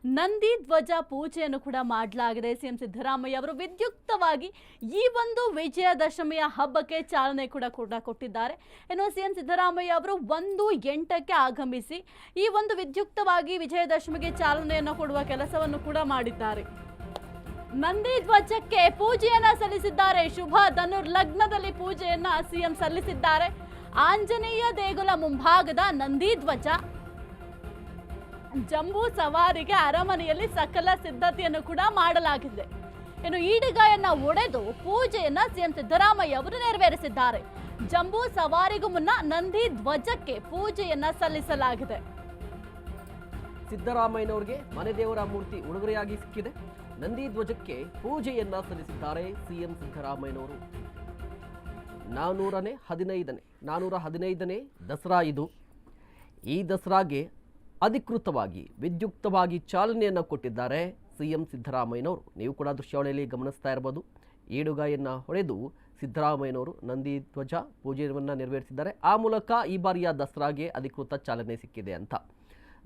ನಂದಿ ಧ್ವಜ ಪೂಜೆಯನ್ನು ಕೂಡ ಮಾಡಲಾಗಿದೆ. ಸಿಎಂ ಸಿದ್ದರಾಮಯ್ಯ ಅವರು ವಿದ್ಯುಕ್ತವಾಗಿ ಈ ಒಂದು ವಿಜಯದಶಮಿಯ ಹಬ್ಬಕ್ಕೆ ಚಾಲನೆ ಕೂಡ ಕೊಟ್ಟಿದ್ದಾರೆ. ಇನ್ನು ಸಿಎಂ ಸಿದ್ದರಾಮಯ್ಯ ಅವರು 1:08ಕ್ಕೆ ಆಗಮಿಸಿ ಈ ಒಂದು ವಿದ್ಯುಕ್ತವಾಗಿ ವಿಜಯದಶಮಿಗೆ ಚಾಲನೆಯನ್ನು ಕೊಡುವ ಕೆಲಸವನ್ನು ಕೂಡ ಮಾಡಿದ್ದಾರೆ. ನಂದಿ ಧ್ವಜಕ್ಕೆ ಪೂಜೆಯನ್ನ ಸಲ್ಲಿಸಿದ್ದಾರೆ. ಶುಭ ಧನುರ್ ಲಗ್ನದಲ್ಲಿ ಪೂಜೆಯನ್ನ ಸಿಎಂ ಸಲ್ಲಿಸಿದ್ದಾರೆ. ಆಂಜನೇಯ ದೇಗುಲ ಮುಂಭಾಗದ ನಂದಿ ಧ್ವಜ ಜಂಬೂ ಸವಾರಿಗೆ ಅರಮನೆಯಲ್ಲಿ ಸಕಲ ಸಿದ್ಧತೆಯನ್ನು ಕೂಡ ಮಾಡಲಾಗಿದೆ. ಇನ್ನು ಈಡಿಗಾಯನ್ನ ಒಡೆದು ಪೂಜೆಯನ್ನ ಸಿಎಂ ಸಿದ್ದರಾಮಯ್ಯ ಅವರು ನೆರವೇರಿಸಿದ್ದಾರೆ. ಜಂಬೂ ಸವಾರಿಗೂ ಮುನ್ನ ನಂದಿ ಧ್ವಜಕ್ಕೆ ಪೂಜೆಯನ್ನ ಸಲ್ಲಿಸಲಾಗಿದೆ. ಸಿದ್ದರಾಮಯ್ಯನವರಿಗೆ ಮನೆ ದೇವರ ಮೂರ್ತಿ ಉಡುಗೊರೆಯಾಗಿ ಸಿಕ್ಕಿದೆ. ನಂದಿ ಧ್ವಜಕ್ಕೆ ಪೂಜೆಯನ್ನ ಸಲ್ಲಿಸಿದ್ದಾರೆ ಸಿಎಂ ಸಿದ್ದರಾಮಯ್ಯನವರು. 415ನೇ ದಸರಾ ಇದು. ಈ ದಸರಾಗೆ ಅಧಿಕೃತವಾಗಿ ವಿದ್ಯುಕ್ತವಾಗಿ ಚಾಲನೆಯನ್ನು ಕೊಟ್ಟಿದ್ದಾರೆ ಸಿಎಂ ಸಿದ್ದರಾಮಯ್ಯನವರು. ನೀವು ಕೂಡ ದೃಶ್ಯಾವಳಿಯಲ್ಲಿ ಗಮನಿಸ್ತಾ ಇರಬಹುದು. ಈಡುಗಾಯನ್ನು ಹೊಡೆದು ಸಿದ್ದರಾಮಯ್ಯನವರು ನಂದಿ ಧ್ವಜ ಪೂಜೆಯನ್ನು ನೆರವೇರಿಸಿದ್ದಾರೆ. ಆ ಮೂಲಕ ಈ ಬಾರಿಯ ದಸರಾಗೆ ಅಧಿಕೃತ ಚಾಲನೆ ಸಿಕ್ಕಿದೆ ಅಂತ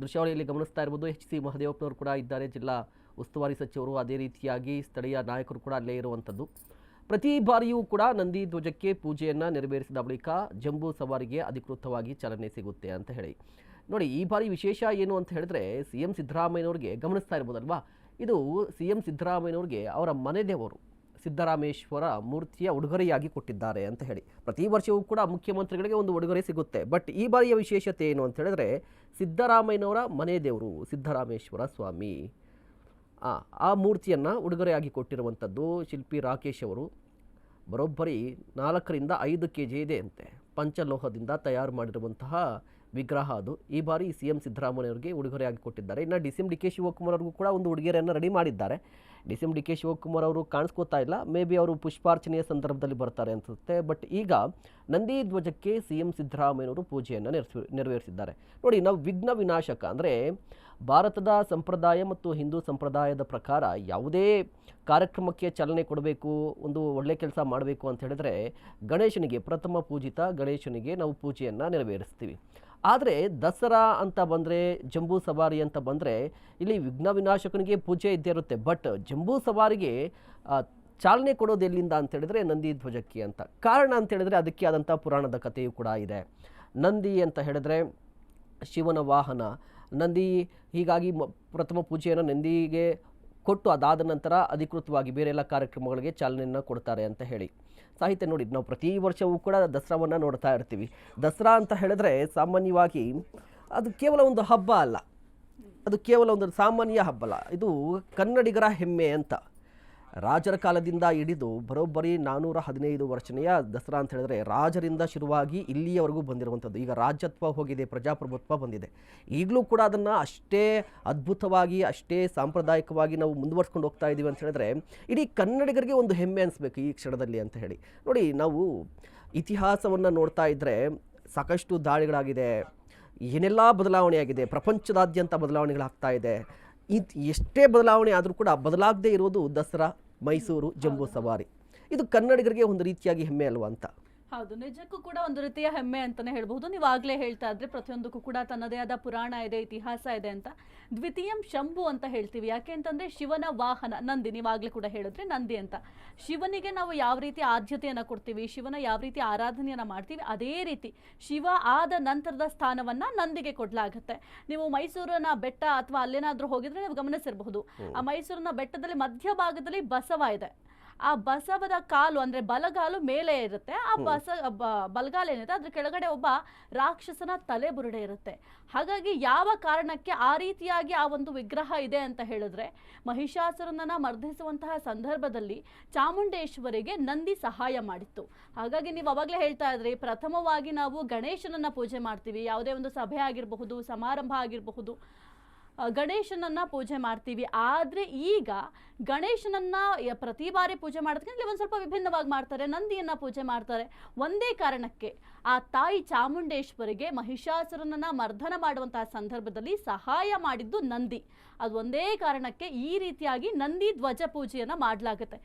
ದೃಶ್ಯಾವಳಿಯಲ್ಲಿ ಗಮನಿಸ್ತಾ ಇರಬಹುದು. ಎಚ್ ಸಿ ಮಹದೇವಪ್ಪನವರು ಕೂಡ ಇದ್ದಾರೆ, ಜಿಲ್ಲಾ ಉಸ್ತುವಾರಿ ಸಚಿವರು. ಅದೇ ರೀತಿಯಾಗಿ ಸ್ಥಳೀಯ ನಾಯಕರು ಕೂಡ ಅಲ್ಲೇ ಇರುವಂಥದ್ದು. ಪ್ರತಿ ಬಾರಿಯೂ ಕೂಡ ನಂದಿ ಧ್ವಜಕ್ಕೆ ಪೂಜೆಯನ್ನು ನೆರವೇರಿಸಿದ ಬಳಿಕ ಜಂಬೂ ಸವಾರಿಗೆ ಅಧಿಕೃತವಾಗಿ ಚಾಲನೆ ಸಿಗುತ್ತೆ ಅಂತ ಹೇಳಿ ನೋಡಿ. ಈ ಬಾರಿ ವಿಶೇಷ ಏನು ಅಂತ ಹೇಳಿದ್ರೆ, ಸಿ ಎಂ ಸಿದ್ದರಾಮಯ್ಯನವ್ರಿಗೆ ಗಮನಿಸ್ತಾ ಇರ್ಬೋದಲ್ವಾ, ಇದು ಸಿ ಎಂ ಸಿದ್ದರಾಮಯ್ಯನವ್ರಿಗೆ ಅವರ ಮನೆ ದೇವರು ಸಿದ್ದರಾಮೇಶ್ವರ ಮೂರ್ತಿಯ ಉಡುಗೊರೆಯಾಗಿ ಕೊಟ್ಟಿದ್ದಾರೆ ಅಂತ ಹೇಳಿ. ಪ್ರತಿ ವರ್ಷವೂ ಕೂಡ ಮುಖ್ಯಮಂತ್ರಿಗಳಿಗೆ ಒಂದು ಉಡುಗೊರೆ ಸಿಗುತ್ತೆ. ಬಟ್ ಈ ಬಾರಿಯ ವಿಶೇಷತೆ ಏನು ಅಂತ ಹೇಳಿದ್ರೆ, ಸಿದ್ದರಾಮಯ್ಯನವರ ಮನೆ ದೇವರು ಸಿದ್ದರಾಮೇಶ್ವರ ಸ್ವಾಮಿ ಆ ಮೂರ್ತಿಯನ್ನು ಉಡುಗೊರೆಯಾಗಿ ಕೊಟ್ಟಿರುವಂಥದ್ದು ಶಿಲ್ಪಿ ರಾಕೇಶ್ ಅವರು. ಬರೋಬ್ಬರಿ 4ರಿಂದ 5 kg ಇದೆ ಅಂತೆ. ಪಂಚಲೋಹದಿಂದ ತಯಾರು ಮಾಡಿರುವಂತಹ ವಿಗ್ರಹ ಅದು. ಈ ಬಾರಿ ಸಿ ಎಂ ಸಿದ್ದರಾಮಯ್ಯವ್ರಿಗೆ ಉಡುಗೊರೆಯಾಗಿ ಕೊಟ್ಟಿದ್ದಾರೆ. ಇನ್ನು ಡಿ ಕೆ ಶಿವಕುಮಾರ್ ಅವ್ರಿಗೂ ಕೂಡ ಒಂದು ಉಡುಗೊರೆಯನ್ನು ರೆಡಿ ಮಾಡಿದ್ದಾರೆ. ಡಿ ಕೆ ಶಿವಕುಮಾರ್ ಅವರು ಕಾಣಿಸ್ಕೋತಾ ಇಲ್ಲ, ಮೇ ಬಿ ಅವರು ಪುಷ್ಪಾರ್ಚನೆಯ ಸಂದರ್ಭದಲ್ಲಿ ಬರ್ತಾರೆ ಅನಿಸುತ್ತೆ. ಬಟ್ ಈಗ ನಂದಿ ಧ್ವಜಕ್ಕೆ ಸಿ ಎಂ ಸಿದ್ದರಾಮಯ್ಯವರು ಪೂಜೆಯನ್ನು ನೆರವೇರಿಸಿದ್ದಾರೆ. ನೋಡಿ, ನಾವು ವಿಘ್ನ ವಿನಾಶಕ ಅಂದರೆ ಭಾರತದ ಸಂಪ್ರದಾಯ ಮತ್ತು ಹಿಂದೂ ಸಂಪ್ರದಾಯದ ಪ್ರಕಾರ ಯಾವುದೇ ಕಾರ್ಯಕ್ರಮಕ್ಕೆ ಚಾಲನೆ ಕೊಡಬೇಕು, ಒಂದು ಒಳ್ಳೆ ಕೆಲಸ ಮಾಡಬೇಕು ಅಂತ ಹೇಳಿದ್ರೆ ಗಣೇಶನಿಗೆ, ಪ್ರಥಮ ಪೂಜಿತ ಗಣೇಶನಿಗೆ ನಾವು ಪೂಜೆಯನ್ನು ನೆರವೇರಿಸ್ತೀವಿ. ಆದರೆ ದಸರಾ ಅಂತ ಬಂದರೆ, ಜಂಬೂ ಸವಾರಿ ಅಂತ ಬಂದರೆ ಇಲ್ಲಿ ವಿಘ್ನ ವಿನಾಶಕನಿಗೆ ಪೂಜೆ ಇದ್ದೇ ಇರುತ್ತೆ. ಬಟ್ ಜಂಬೂ ಸವಾರಿಗೆ ಚಾಲನೆ ಕೊಡೋದು ಎಲ್ಲಿಂದ ಅಂತ ಹೇಳಿದ್ರೆ ನಂದಿ ಧ್ವಜಕ್ಕೆ ಅಂತ. ಕಾರಣ ಅಂತ ಹೇಳಿದ್ರೆ ಅದಕ್ಕೆ ಆದಂಥ ಪುರಾಣದ ಕಥೆಯೂ ಕೂಡ ಇದೆ. ನಂದಿ ಅಂತ ಹೇಳಿದ್ರೆ ಶಿವನ ವಾಹನ. ನಂದಿ ಹೀಗಾಗಿ ಪ್ರಥಮ ಪೂಜೆಯನ್ನು ನಂದಿಗೆ ಕೊಟ್ಟು ಅದಾದ ನಂತರ ಅಧಿಕೃತವಾಗಿ ಬೇರೆ ಎಲ್ಲ ಕಾರ್ಯಕ್ರಮಗಳಿಗೆ ಚಾಲನೆಯನ್ನು ಕೊಡ್ತಾರೆ ಅಂತ ಹೇಳಿ ಸಾಹಿತ್ಯ. ನೋಡಿ, ನಾವು ಪ್ರತಿ ವರ್ಷವೂ ಕೂಡ ದಸರಾವನ್ನು ನೋಡ್ತಾ ಇರ್ತೀವಿ. ದಸರಾ ಅಂತ ಹೇಳಿದ್ರೆ ಸಾಮಾನ್ಯವಾಗಿ ಅದು ಕೇವಲ ಒಂದು ಹಬ್ಬ ಅಲ್ಲ, ಅದು ಕೇವಲ ಒಂದು ಸಾಮಾನ್ಯ ಹಬ್ಬ ಅಲ್ಲ, ಇದು ಕನ್ನಡಿಗರ ಹೆಮ್ಮೆ ಅಂತ. ರಾಜರ ಕಾಲದಿಂದ ಹಿಡಿದು ಬರೋಬ್ಬರಿ 415 ವರ್ಷನೆಯ ದಸರಾ ಅಂತ ಹೇಳಿದ್ರೆ ರಾಜರಿಂದ ಶುರುವಾಗಿ ಇಲ್ಲಿಯವರೆಗೂ ಬಂದಿರುವಂಥದ್ದು. ಈಗ ರಾಜ್ಯತ್ವ ಹೋಗಿದೆ, ಪ್ರಜಾಪ್ರಭುತ್ವ ಬಂದಿದೆ. ಈಗಲೂ ಕೂಡ ಅದನ್ನು ಅಷ್ಟೇ ಅದ್ಭುತವಾಗಿ, ಅಷ್ಟೇ ಸಾಂಪ್ರದಾಯಿಕವಾಗಿ ನಾವು ಮುಂದುವರ್ಸ್ಕೊಂಡು ಹೋಗ್ತಾ ಇದ್ದೀವಿ ಅಂತ ಹೇಳಿದ್ರೆ ಇಡೀ ಕನ್ನಡಿಗರಿಗೆ ಒಂದು ಹೆಮ್ಮೆ ಅನಿಸ್ಬೇಕು ಈ ಕ್ಷಣದಲ್ಲಿ ಅಂತ ಹೇಳಿ. ನೋಡಿ, ನಾವು ಇತಿಹಾಸವನ್ನು ನೋಡ್ತಾ ಇದ್ದರೆ ಸಾಕಷ್ಟು ದಾಳಿಗಳಾಗಿದೆ, ಏನೆಲ್ಲ ಬದಲಾವಣೆ ಆಗಿದೆ, ಪ್ರಪಂಚದಾದ್ಯಂತ ಬದಲಾವಣೆಗಳಾಗ್ತಾ ಇದೆ. ಎಷ್ಟೇ ಬದಲಾವಣೆ ಆದರೂ ಕೂಡ ಬದಲಾಗದೇ ಇರೋದು ದಸರಾ, ಮೈಸೂರು, ಜಂಬೂ ಸವಾರಿ. ಇದು ಕನ್ನಡಿಗರಿಗೆ ಒಂದು ರೀತಿಯಾಗಿ ಹೆಮ್ಮೆ ಅಲ್ವಾ ಅಂತ. ಹೌದು, ನಿಜಕ್ಕೂ ಕೂಡ ಒಂದು ರೀತಿಯ ಹೆಮ್ಮೆ ಅಂತಾನೆ ಹೇಳ್ಬಹುದು. ನೀವು ಆಗ್ಲೇ ಹೇಳ್ತಾ ಇದ್ರೆ ಪ್ರತಿಯೊಂದಕ್ಕೂ ಕೂಡ ತನ್ನದೇ ಆದ ಪುರಾಣ ಇದೆ, ಇತಿಹಾಸ ಇದೆ ಅಂತ. ದ್ವಿತೀಯಂ ಶಂಭು ಅಂತ ಹೇಳ್ತೀವಿ. ಯಾಕೆ ಅಂತಂದ್ರೆ ಶಿವನ ವಾಹನ ನಂದಿ. ನೀವಾಗ್ಲೇ ಕೂಡ ಹೇಳಿದ್ರೆ ನಂದಿ ಅಂತ. ಶಿವನಿಗೆ ನಾವು ಯಾವ ರೀತಿ ಆದ್ಯತೆಯನ್ನ ಕೊಡ್ತೀವಿ, ಶಿವನ ಯಾವ ರೀತಿ ಆರಾಧನೆಯನ್ನ ಮಾಡ್ತೀವಿ, ಅದೇ ರೀತಿ ಶಿವ ಆದ ನಂತರದ ಸ್ಥಾನವನ್ನ ನಂದಿಗೆ ಕೊಡ್ಲಾಗತ್ತೆ. ನೀವು ಮೈಸೂರಿನ ಬೆಟ್ಟ ಅಥವಾ ಅಲ್ಲೇನಾದ್ರೂ ಹೋಗಿದ್ರೆ ನೀವು ಗಮನಿಸಿರಬಹುದು, ಆ ಮೈಸೂರಿನ ಬೆಟ್ಟದಲ್ಲಿ ಮಧ್ಯಭಾಗದಲ್ಲಿ ಬಸವ ಇದೆ. ಆ ಬಸವದ ಕಾಲು ಅಂದ್ರೆ ಬಲಗಾಲು ಮೇಲೆ ಇರುತ್ತೆ. ಆ ಬಲಗಾಲ ಏನಿದೆ ಅದ್ರ ಕೆಳಗಡೆ ಒಬ್ಬ ರಾಕ್ಷಸನ ತಲೆ ಬುರುಡೆ ಇರುತ್ತೆ. ಹಾಗಾಗಿ ಯಾವ ಕಾರಣಕ್ಕೆ ಆ ರೀತಿಯಾಗಿ ಆ ಒಂದು ವಿಗ್ರಹ ಇದೆ ಅಂತ ಹೇಳಿದ್ರೆ, ಮಹಿಷಾಸುರನನ್ನ ಮರ್ದಿಸುವಂತಹ ಸಂದರ್ಭದಲ್ಲಿ ಚಾಮುಂಡೇಶ್ವರಿಗೆ ನಂದಿ ಸಹಾಯ ಮಾಡಿತ್ತು. ಹಾಗಾಗಿ ನೀವು ಅವಾಗಲೇ ಹೇಳ್ತಾ ಇದ್ರಿ, ಪ್ರಥಮವಾಗಿ ನಾವು ಗಣೇಶನನ್ನ ಪೂಜೆ ಮಾಡ್ತೀವಿ. ಯಾವುದೇ ಒಂದು ಸಭೆ ಆಗಿರಬಹುದು, ಸಮಾರಂಭ ಆಗಿರಬಹುದು, ಗಣೇಶನನ್ನ ಪೂಜೆ ಮಾಡ್ತೀವಿ. ಆದರೆ ಈಗ ಗಣೇಶನನ್ನ ಪ್ರತಿ ಬಾರಿ ಪೂಜೆ ಮಾಡೋದಕ್ಕಿಂತ ಒಂದು ಸ್ವಲ್ಪ ವಿಭಿನ್ನವಾಗಿ ಮಾಡ್ತಾರೆ, ನಂದಿಯನ್ನ ಪೂಜೆ ಮಾಡ್ತಾರೆ. ಒಂದೇ ಕಾರಣಕ್ಕೆ ಆ ತಾಯಿ ಚಾಮುಂಡೇಶ್ವರಿಗೆ ಮಹಿಷಾಸುರನನ್ನ ಮರ್ದನ ಮಾಡುವಂತಹ ಸಂದರ್ಭದಲ್ಲಿ ಸಹಾಯ ಮಾಡಿದ್ದು ನಂದಿ. ಅದು ಒಂದೇ ಕಾರಣಕ್ಕೆ ಈ ರೀತಿಯಾಗಿ ನಂದಿ ಧ್ವಜ ಪೂಜೆಯನ್ನ ಮಾಡಲಾಗುತ್ತೆ.